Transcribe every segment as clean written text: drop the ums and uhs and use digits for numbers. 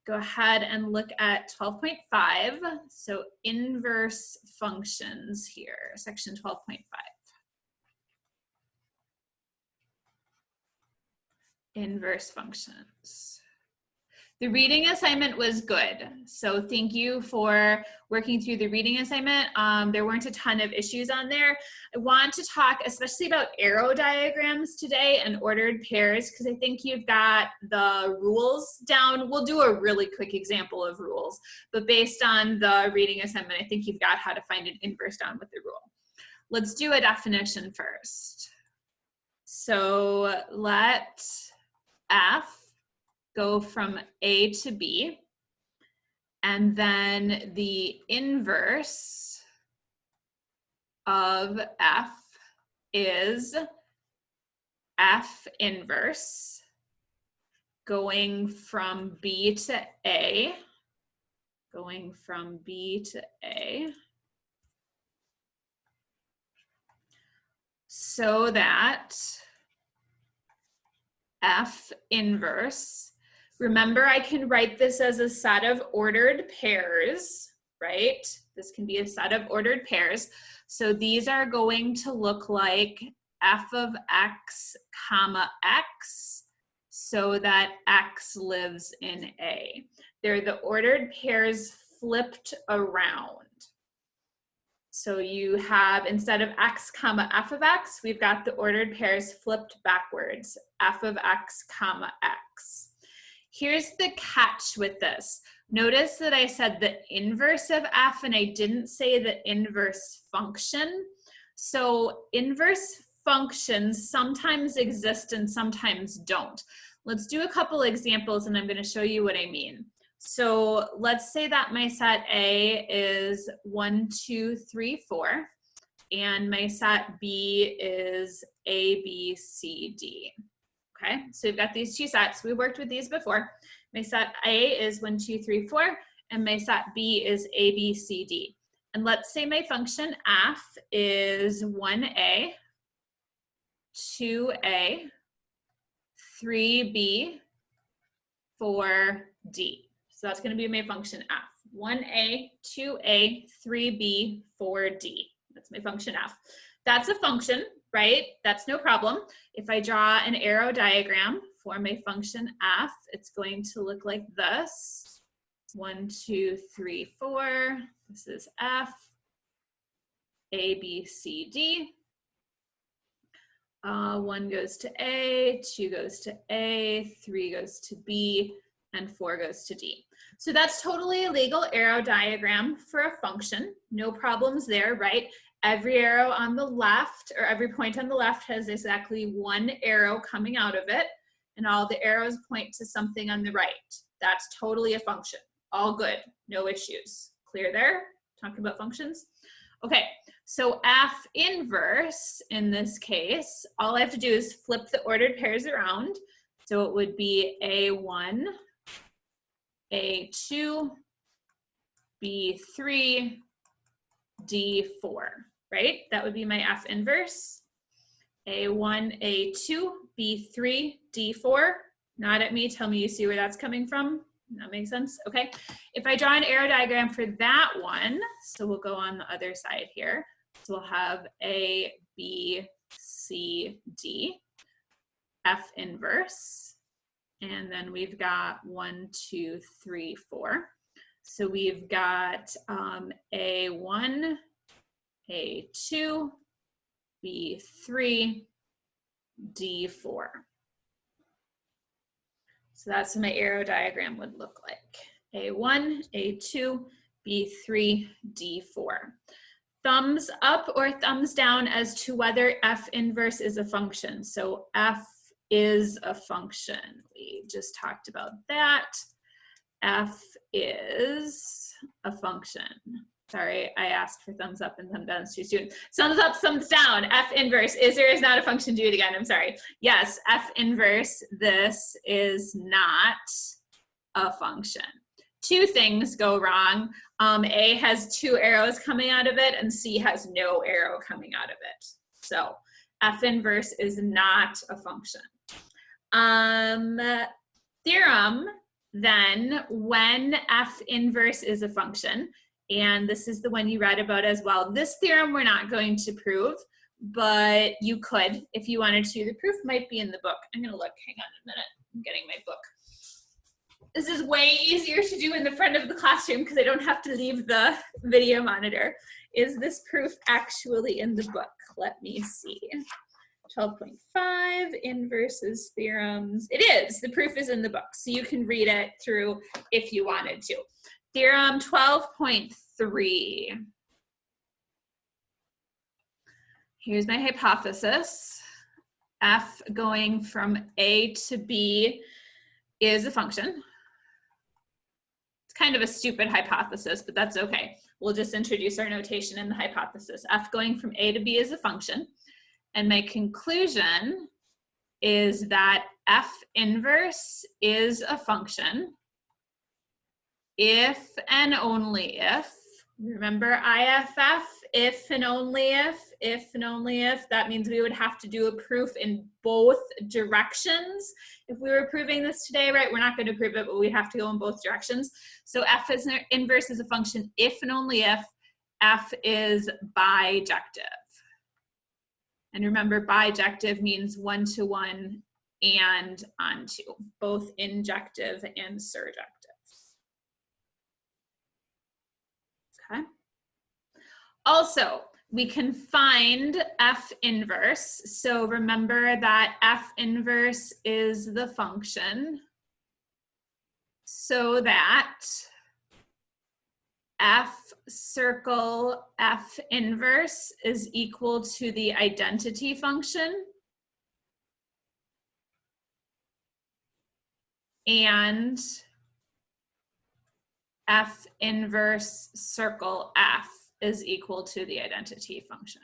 go ahead and look at 12.5. So inverse functions here, section 12.5. Inverse functions. The reading assignment was good. So thank you for working through the reading assignment. There weren't a ton of issues on there. I want to talk especially about arrow diagrams today and ordered pairs because I think you've got the rules down. We'll do a really quick example of rules, but based on the reading assignment, I think you've got how to find an inverse down with the rule. Let's do a definition first. So let F go from A to B, and then the inverse of F is F inverse going from B to A, so that F inverse, remember I can write this as a set of ordered pairs, right? This can be a set of ordered pairs. So these are going to look like F of X comma X, so that X lives in A. They're the ordered pairs flipped around. So you have, instead of X comma F of X, we've got the ordered pairs flipped backwards, F of X comma X. Here's the catch with this. Notice that I said the inverse of F and I didn't say the inverse function. So inverse functions sometimes exist and sometimes don't. Let's do a couple examples and I'm going to show you what I mean. So let's say that my set A is 1, 2, 3, 4, and my set B is A, B, C, D. Okay, so we've got these two sets. We worked with these before. My set A is 1, 2, 3, 4, and my set B is A, B, C, D. And let's say my function F is 1A, 2A, 3B, 4D. So that's going to be my function F. 1A, 2A, 3B, 4D. That's my function F. That's a function, right? That's no problem. If I draw an arrow diagram for my function F, it's going to look like this. 1, 2, 3, 4. This is F. A, B, C, D. 1 goes to A, 2 goes to A, 3 goes to B, and 4 goes to D. So that's totally a legal arrow diagram for a function. No problems there, right? Every arrow on the left, or every point on the left, has exactly one arrow coming out of it, and all the arrows point to something on the right. That's totally a function. All good, no issues. Clear there? Talking about functions? Okay, so F inverse, in this case, all I have to do is flip the ordered pairs around. So it would be A1, A2, B3, D4, right? That would be my F inverse. A1, A2, B3, D4. Nod at me, tell me you see where that's coming from. That makes sense, okay? If I draw an arrow diagram for that one, so we'll go on the other side here. So we'll have A, B, C, D, F inverse. And then we've got 1, 2, 3, 4. So we've got A1, A2, B3, D4. So that's what my arrow diagram would look like. A1, A2, B3, D4. Thumbs up or thumbs down as to whether F inverse is a function. So F is a function. We just talked about that. F is a function. Sorry, I asked for thumbs up and thumbs down too soon. Thumbs up, thumbs down. F inverse is or is not a function. Do it again. I'm sorry. Yes, F inverse. This is not a function. Two things go wrong. A has 2 arrows coming out of it, and C has no arrow coming out of it. So F inverse is not a function. Theorem then when F inverse is a function, and this is the one you read about as well. This theorem we're not going to prove, but you could if you wanted to. The proof might be in the book. I'm gonna look, hang on a minute. I'm getting my book. This is way easier to do in the front of the classroom because I don't have to leave the video monitor. Is this proof actually in the book? Let me see. 12.5 inverses theorems. It is, the proof is in the book, so you can read it through if you wanted to. Theorem 12.3. Here's my hypothesis. F going from A to B is a function. It's kind of a stupid hypothesis, but that's okay. We'll just introduce our notation in the hypothesis. F going from A to B is a function. And my conclusion is that F inverse is a function if and only if, remember IFF, if and only if, that means we would have to do a proof in both directions. If we were proving this today, right, we're not going to prove it, but we have to go in both directions. So F is inverse is a function if and only if F is bijective. And remember, bijective means one-to-one and onto, both injective and surjective. Okay. Also, we can find F inverse. So remember that F inverse is the function, so that F circle F inverse is equal to the identity function and F inverse circle F is equal to the identity function.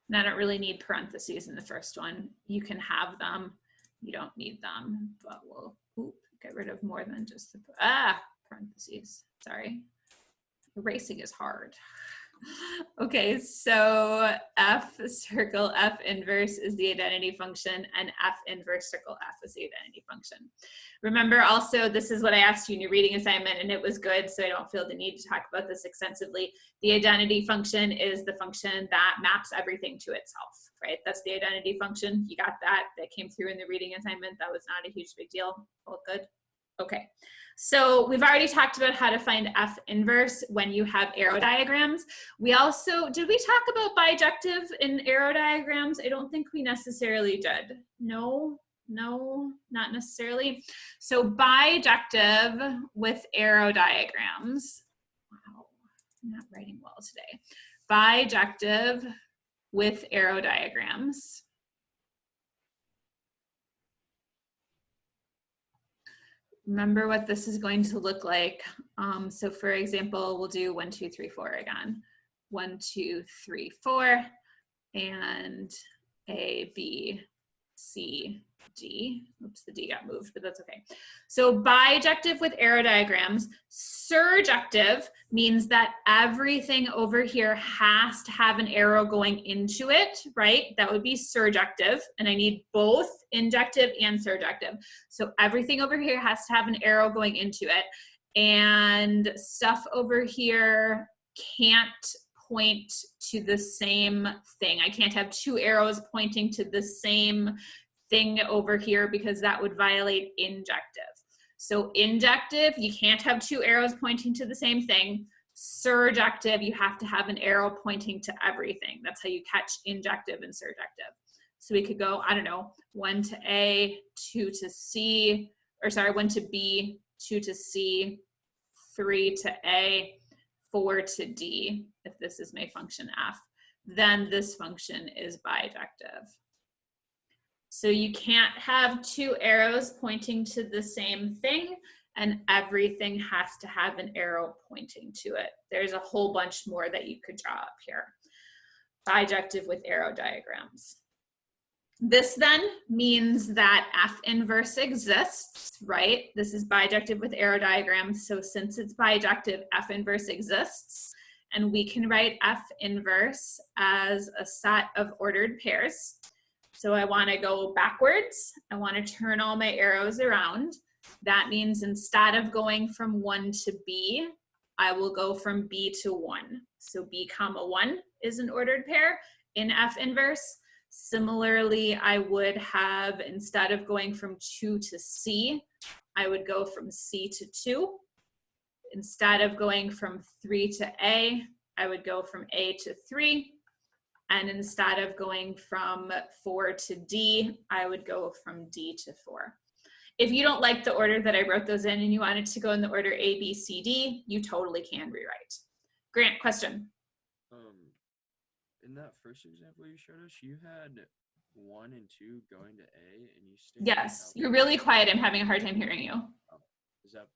And I don't really need parentheses in the first one. You can have them. You don't need them, but we'll get rid of more than just the parentheses. Sorry. Erasing is hard. Okay, so F circle F inverse is the identity function and F inverse circle F is the identity function. Remember also, this is what I asked you in your reading assignment and it was good, so I don't feel the need to talk about this extensively. The identity function is the function that maps everything to itself, right? That's the identity function. You got that? That came through in the reading assignment. That was not a huge big deal. All good? Okay. So we've already talked about how to find F inverse when you have arrow diagrams. We also, did we talk about bijective in arrow diagrams? I don't think we necessarily did. No, not necessarily. So bijective with arrow diagrams. Wow, I'm not writing well today. Bijective with arrow diagrams. Remember what this is going to look like. So for example, we'll do 1, 2, 3, 4 again. 1, 2, 3, 4, and A, B, C, D. Oops, the D got moved, but that's okay. So bijective with arrow diagrams. Surjective means that everything over here has to have an arrow going into it, right? That would be surjective, and I need both injective and surjective. So everything over here has to have an arrow going into it, and stuff over here can't point to the same thing. I can't have two arrows pointing to the same thing over here because that would violate injective. So injective, you can't have two arrows pointing to the same thing. Surjective, you have to have an arrow pointing to everything. That's how you catch injective and surjective. So we could go, I don't know, 1 to A, 2 to C, or sorry, 1 to B, 2 to C, 3 to A, 4 to D, if this is my function F. Then this function is bijective. So you can't have two arrows pointing to the same thing, and everything has to have an arrow pointing to it. There's a whole bunch more that you could draw up here. Bijective with arrow diagrams. This then means that F inverse exists, right? This is bijective with arrow diagrams. So since it's bijective, F inverse exists. And we can write F inverse as a set of ordered pairs. So I want to go backwards. I want to turn all my arrows around. That means instead of going from 1 to B, I will go from B to 1. So B comma 1 is an ordered pair in F inverse. Similarly, I would have, instead of going from 2 to C, I would go from C to 2. Instead of going from 3 to A, I would go from A to 3. And instead of going from 4 to D, I would go from D to 4. If you don't like the order that I wrote those in and you wanted to go in the order A, B, C, D, you totally can rewrite. Grant, question? In that first example you showed us, you had 1 and 2 going to A, and you stayed. Yes, you're really quiet. I'm having a hard time hearing you. Oh, is that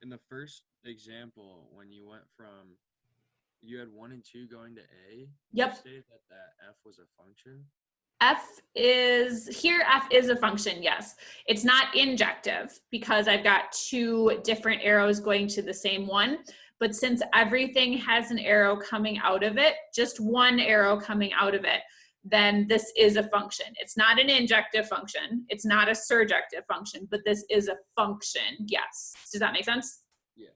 in the first example when you went from you had 1 and 2 going to A? Yep. You stated that F was a function. F is a function, yes. It's not injective because I've got 2 different arrows going to the same one. But since everything has an arrow coming out of it, just one arrow coming out of it, then this is a function. It's not an injective function. It's not a surjective function, but this is a function, yes. Does that make sense? Yeah.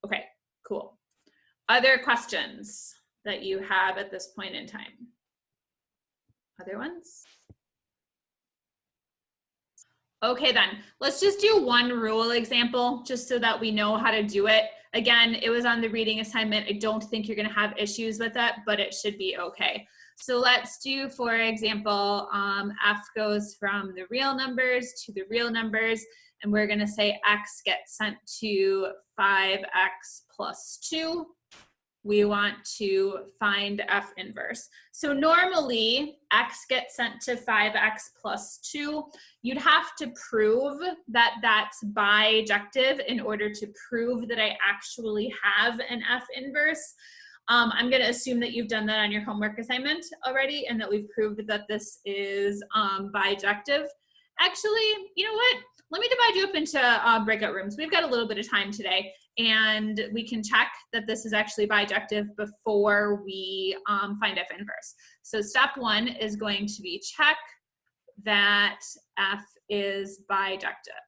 Okay, cool. Other questions that you have at this point in time? Other ones? Okay then, let's just do one rule example just so that we know how to do it. Again, it was on the reading assignment. I don't think you're gonna have issues with it, but it should be okay. So let's do, for example, F goes from the real numbers to the real numbers, and we're gonna say X gets sent to 5X plus 2. We want to find F inverse. So normally X gets sent to 5X plus 2. You'd have to prove that that's bijective in order to prove that I actually have an F inverse. I'm going to assume that you've done that on your homework assignment already and that we've proved that this is bijective. Actually, you know what? Let me divide you up into breakout rooms. We've got a little bit of time today, and we can check that this is actually bijective before we find F inverse. So step 1 is going to be check that F is bijective.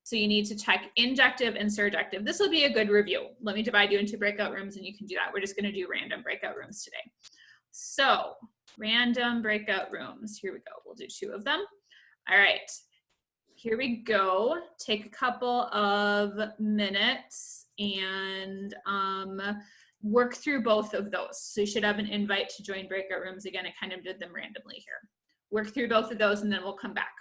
So you need to check injective and surjective. This will be a good review. Let me divide you into breakout rooms and you can do that. We're just gonna do random breakout rooms today. So random breakout rooms, here we go. We'll do 2 of them. All right, here we go. Take a couple of minutes and work through both of those. So you should have an invite to join breakout rooms. Again, I kind of did them randomly here. Work through both of those and then we'll come back.